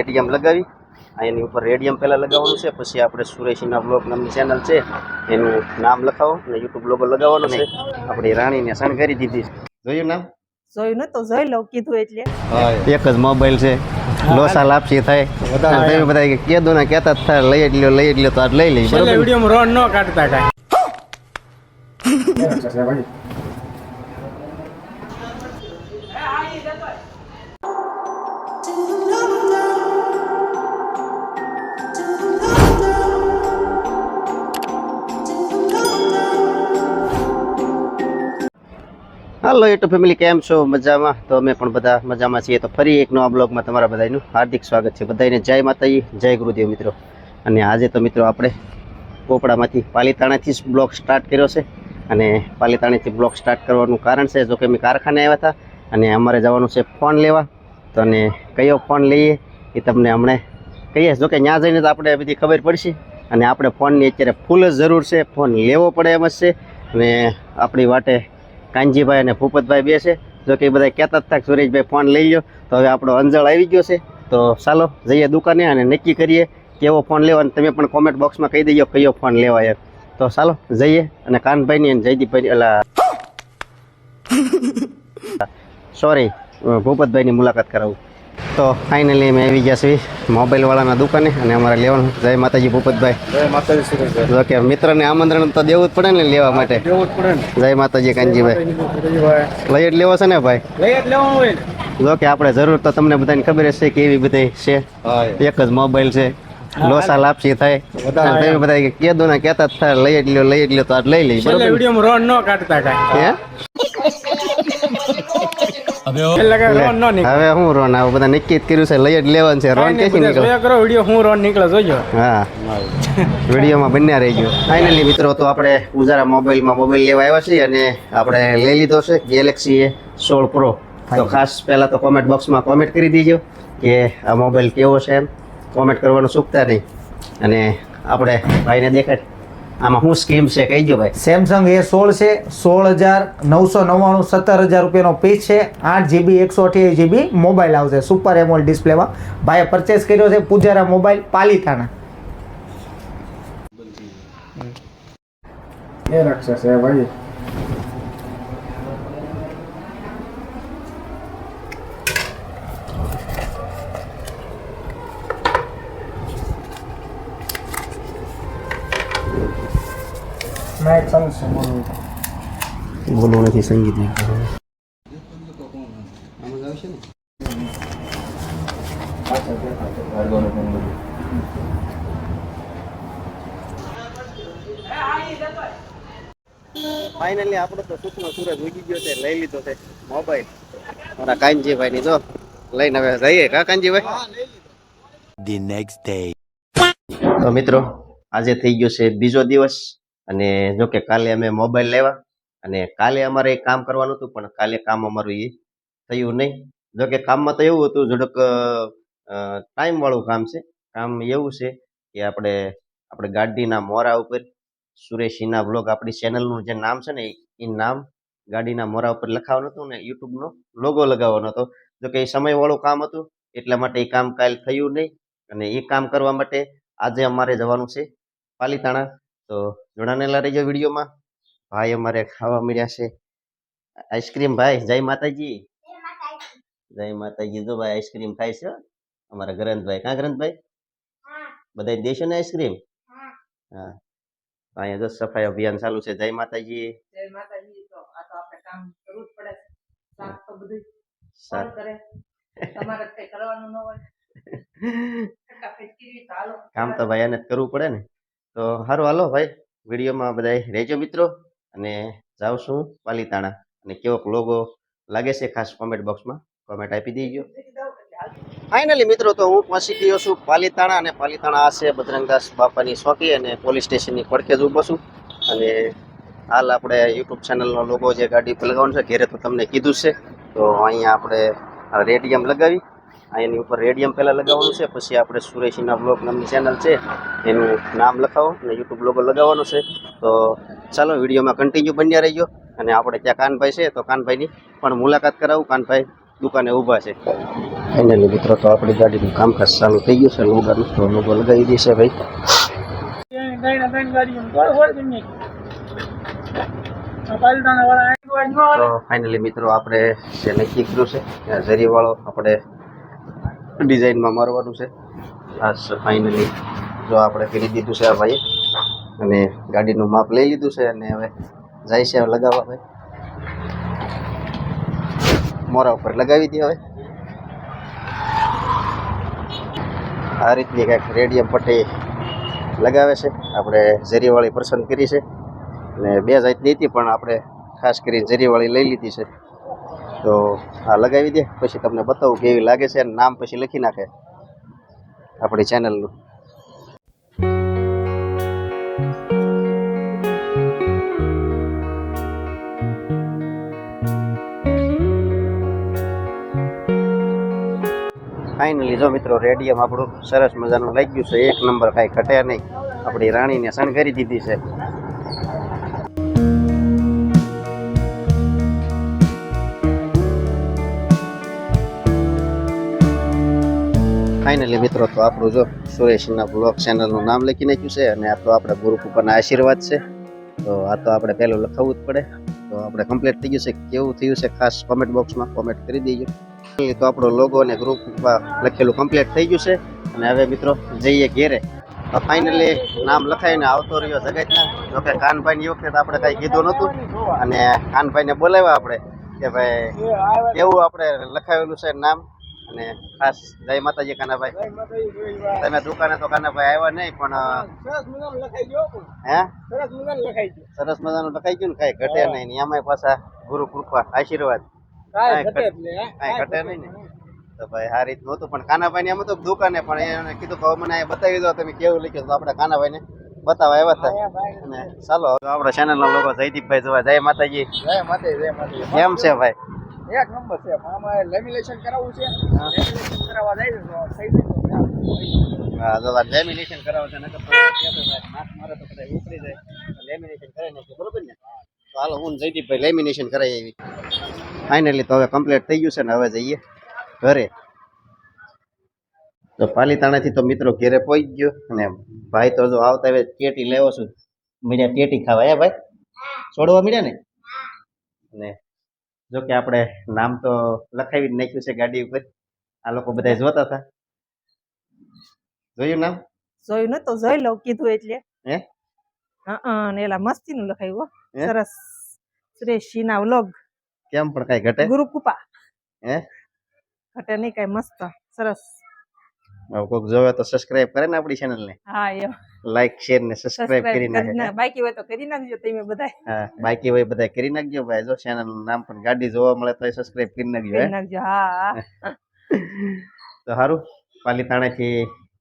Radium લગાવી એની ઉપર radium પહેલાં લગાવવાનું છે, પછી આપણે સુરેશીના બ્લોગ નામની ચેનલ છે એનું નામ લખાવો અને યુટ્યુબ લોગો લગાવવાનો છે. આપણી રાણીને શણગારી દીધી. જોયું નામ? જોયું ને તો જોઈ લઉં કીધું એટલે. એક જ મોબાઈલ છે, લોસા લાપસી થાય તમે બધા કીધું ને કહેતા થાય લઈ જ લ્યો તો આજ લઈ લઈ. વિડીયોમાં રોન ન કાઢતા કાંઈ. હાલો યુટ્યુબ ફેમિલી, કેમ છો? મજામાં? તો અમે પણ બધા મજામાં છીએ. તો ફરી એક નવા બ્લોગમાં તમારા બધાનું હાર્દિક સ્વાગત છે. બધાને જય માતાજી, જય ગુરુદેવ મિત્રો. અને આજે તો મિત્રો આપણે પોપડામાંથી પાલીતાણાથી જ બ્લોગ સ્ટાર્ટ કર્યો છે. અને પાલીતાણાથી બ્લોગ સ્ટાર્ટ કરવાનું કારણ છે, જો કે અમે કારખાને આવ્યા હતા અને અમારે જવાનું છે ફોન લેવા. તો અને કયો ફોન લઈએ એ તમને હમણાં કહીએ. જો કે ત્યાં જઈને તો આપણે બધી ખબર પડશે. અને આપણે ફોનની અત્યારે ફૂલ જ જરૂર છે, ફોન લેવો પડે એમ જ છે. અને આપણી વાટે કાનજીભાઈ અને ભૂપતભાઈ બે છે. જો કે એ બધા કહેતા જ થાય સુરેશભાઈ ફોન લઈ લો. તો હવે આપણો અંજળ આવી ગયો છે. તો ચાલો જઈએ દુકાને અને નક્કી કરીએ કેવો ફોન લેવાનો. તમે પણ કોમેન્ટ બોક્સમાં કહી દેજો કયો ફોન લેવાય એમ. તો ચાલો જઈએ અને કાનભાઈની અને જયદીપભાઈની સોરી ભૂપતભાઈની મુલાકાત કરાવું. તો ફાઇનલી અમે આવી ગયા છીએ મોબાઈલવાળાના દુકાને અને અમારે લેવાનું. જય માતાજી ભૂપતભાઈ. જય માતાજી સુરેશભાઈ. જો કે મિત્રને આમંત્રણ તો દેવું જ પડે ને લેવા માટે. દેવું જ પડે ને. જય માતાજી કાનજીભાઈ. લઈ જ લેવો છે ને ભાઈ? લઈ જ લેવાનું હોય ને. જો કે આપણે જરૂર તો તમને બધાને ખબર જ છે કે એવી બધી છે. એક જ મોબાઈલ છે, લોસા લાપસી થાય તમે બધા કીધું ને કહેતા જ થાય લઈ જ લ્યો તો આજ લઈ લઈ. બરોબર? વિડીયોમાં રોન ન કાઢતા કાંઈ. હવે હું રોન આવું બધા નક્કી જ કર્યું છે, લઈ જ લેવાનું છે. રોન ક્યાંથી નીકળે? વિડીયો હું રોન નીકળે જોજો. હા, વિડીયોમાં બન્યા રહી ગયો. ફાઇનલી મિત્રો તો આપણે ઉજારા મોબાઈલમાં મોબાઈલ લેવા આવ્યા છીએ અને આપણે લઈ લીધો છે ગેલેક્સી A16 Pro. તો ખાસ પહેલાં તો કોમેન્ટ બોક્સમાં કોમેન્ટ કરી દીજો કે આ મોબાઈલ કેવો છે એમ. કોમેન્ટ કરવાનું ચૂકતા નહીં. અને આપણે ભાઈને દેખાડ આમાં શું સ્કીમ છે કહી દો ભાઈ. સેમસંગ A16 છે, 16,999 17,000 રૂપિયાનો પીસ છે. 8GB 128GB મોબાઈલ આવશે સુપર એમોલ ડિસ્પ્લેમાં. ભાઈએ પરચેસ કર્યો છે પૂજારા મોબાઈલ પાલીતાણા. એ રાક્ષસ છે ભાઈ. બોલવું નથી સંગીત નહીં. ફાઇનલી આપણો તો સુખનો સૂરજ ઉગી ગયો છે. લઈ લીધો છે મોબાઈલ મારા કાનજીભાઈ ની. જો લઈને હવે જઈએ કા કાનજીભાઈ. The next day. તો મિત્રો આજે થઈ ગયો છે બીજો દિવસ. અને જો કે કાલે અમે મોબાઈલ લેવા અને કાલે અમારે એક કામ કરવાનું હતું, પણ કાલે કામ અમારું એ થયું નહીં. જો કે કામમાં તો એવું હતું ઝડક ટાઈમ વાળું કામ છે. કામ એવું છે કે આપણે ગાડીના મોરા ઉપર સુરેશીના બ્લોગ આપણી ચેનલનું જે નામ છે ને એ નામ ગાડીના મોરા ઉપર લખાવવાનું હતું ને યુટ્યુબનો લોગો લગાવવાનો હતો. જો કે એ સમયવાળું કામ હતું એટલા માટે એ કામ કાલ થયું નહીં. અને એ કામ કરવા માટે આજે અમારે જવાનું છે પાલીતાણા. તો જોડાનેલા રહેજો વિડીયોમાં. ભાઈ અમારે ખાવા મળ્યા છે આઈસ્ક્રીમ. ભાઈ જય માતાજી. જય માતાજી. જો ભાઈ આઈસ્ક્રીમ ખાય છે અમારા ગ્રંથભાઈ. ક્યાં ગ્રંથભાઈ? બધા દેશો ને આઈસ્ક્રીમ. હા, અહીંયા જો સફાઈ અભિયાન ચાલુ છે. જય માતાજી. જય માતાજી. તો આ તો આપણે કામ કરવું જ પડે. સાફ તો બધું સાફ કરે. તમારે કઈ કરવાનું ન હોય. કામ તો ભાઈ એને જ કરવું પડે ને. તો સારું હાલો ભાઈ વિડીયોમાં બધા રહેજો મિત્રો. અને જાઉં છું પાલીતાણા. અને કેવો લોગો લાગે છે ખાસ કોમેન્ટ બોક્સમાં કોમેન્ટ આપી દેજો. ફાઇનલી મિત્રો તો હું પહોંચી ગયો છું પાલીતાણા. અને પાલીતાણા આ છે બજરંગદાસ બાપાની ચોકી અને પોલીસ સ્ટેશનની પડખે જ ઊભો છું. અને હાલ આપણે યુટ્યુબ ચેનલનો લોગો જે ગાડી પર લગાવવાનો છે ઘેરે તો તમને કીધું છે. તો અહીંયા આપણે રેડિયમ લગાવી એની ઉપર રેડિયમ પહેલાં લગાવવાનું છે, પછી આપણે સુરેશીના બ્લોગ નામની ચેનલ છે એનું નામ લખાવો અને યુટ્યુબ લોગો લગાવવાનો છે. તો ચાલો વિડીયોમાં કન્ટિન્યુ બન્યા રહીજો. અને આપણે ત્યાં કાનભાઈ છે તો કાનભાઈની પણ મુલાકાત કરાવું. કાનભાઈ દુકાને ઊભા છે. ફાઇનલી મિત્રો તો આપણી ગાડીનું કામકાજ ચાલુ થઈ ગયું છે લોગાનું તો લોગો લગાવી દેશે ભાઈ તો ફાઇનલી મિત્રો આપણે જે નક્કી કર્યું છે ત્યાં ઝરીવાળો આપણે ડિઝાઇનમાં મારવાનું છે આ ફાઇનલી જો આપણે કરી દીધું છે આ ભાઈ અને ગાડીનું માપ લઈ લીધું છે અને હવે જાય છે લગાવવા ભાઈ મોરા ઉપર લગાવી દે હવે આ રીતની કંઈક રેડિયમ પટ્ટી લગાવે છે આપણે ઝરીવાળી પસંદ કરી છે અને બે જાતની હતી પણ આપણે ખાસ કરીને ઝરીવાળી લઈ લીધી છે તો આ લગાવી દે પછી તમને બતાવું કેવી લાગે છે અને નામ પછી લખી નાખે આપણી ચેનલનું ફાઇનલી જો મિત્રો રેડિયમ આપણું સરસ મજાનું લાગ્યું છે એક નંબર કાંઈ ઘટે નહીં આપણી રાણીને શણગારી દીધી છે ફાઇનલી મિત્રો તો આપણું જો સુરેશના બ્લોગ ચેનલનું નામ લખી નાખ્યું છે અને આ તો આપણા ગુરુ કૃપાના આશીર્વાદ છે તો આ તો આપણે પહેલું લખાવવું જ પડે તો આપણે કમ્પ્લીટ થઈ ગયું છે કેવું થયું છે ખાસ કોમેન્ટ બોક્સમાં કોમેન્ટ કરી દેજો તો આપણો લોગો અને ગ્રુપ લખેલું કમ્પ્લીટ થઈ ગયું છે અને હવે મિત્રો જઈએ ઘેરે તો ફાઇનલી નામ લખાઈને આવતો રહ્યો જગતના જોકે કાનભાઈની વખતે આપણે કાંઈ કીધું નહોતું અને કાનભાઈને બોલાવ્યા આપણે કે ભાઈ કેવું આપણે લખાવેલું છે નામ અને ખાસ જય માતાજી કાનાભાઈ તમે દુકાને તો કાનાભાઈ આવ્યા નહીં પણ હે સરસ મજાનું લખાઈ ગયું ને કાંઈ ઘટે નહીં ને એમાંય પાછા ગુરુ કૃપા આશીર્વાદ કાંઈ ઘટે નહીં ને તો ભાઈ આ રીતનું હતું પણ કાનાભાઈ ને એમ હતું દુકાને પણ એને કીધું કે મને બતાવી દો તમે કેવું લખ્યું તો આપણે કાનાભાઈ ને બતાવવા આવ્યા હતા અને ચાલો હવે આપણા ચેનલના લોકો જયદીપભાઈ જોવા જય માતાજી કેમ છે ભાઈ એક નંબર છે આમાં લેમિનેશન કરાવવું છે લેમિનેશન કરાવવા જાય તો થઈ જશે હા તો લેમિનેશન કરાવો છે નકર તો માસ મારે તો કદાચ ઉપડી જાય લેમિનેશન કરાવી નાખીએ બરોબર ને તો હાલો હું જયદીપભાઈ લેમિનેશન કરાવી આવી ફાઇનલી તો હવે કમ્પ્લીટ થઈ ગયું છે ને હવે જઈએ ઘરે તો પાલીતાણાથી તો મિત્રો ઘરે પહોંચી ગયો અને ભાઈ તો જો આવતા હવે કેટી લેવો છું મીડિયા કેટી ખાવા હે ભાઈ છોડવા મીડિયા ને અને જો કે આપણે નામ તો લખાવી જ નાખ્યું છે ગાડી ઉપર આ લોકો બધા જોતા હતા જોયું નામ જોયું ને તો જોઈ લઉં કીધું એટલે હે હા ને એલા મસ્તીનું લખાયું હે? સરસ સુરેશીના વ્લોગ કેમ પણ કઈ ઘટે ગુરુ કૃપા હે ઘટે નહીં કઈ મસ્ત સરસ હવે કોઈક જોવે તો સબસ્ક્રાઇબ કરે ને આપણી ચેનલ ને હા એમ લાઈક શેર ને સબસ્ક્રાઇબ કરી નાખે બાકી હોય તો કરી નાખજો તમે બધા હા બાકી હોય બધા કરી નાખજો ભાઈ જો ચેનલ નું નામ પણ ગાડી જોવા મળે તો સબસ્ક્રાઇબ કરી નાખજો કરી હે નાખજો હા તો સારું પાલીતાણાથી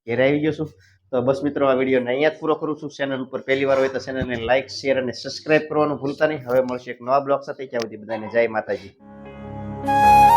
ઘેર આવી ગયો છું તો બસ મિત્રો આ વિડીયોને અહીંયા જ પૂરો કરું છું ચેનલ ઉપર પહેલી વાર હોય તો ચેનલને લાઈક શેર અને સબસ્ક્રાઇબ કરવાનું ભૂલતા નહીં હવે મળશે એક નવા બ્લોગ સાથે ત્યાં સુધી બધાને જય માતાજી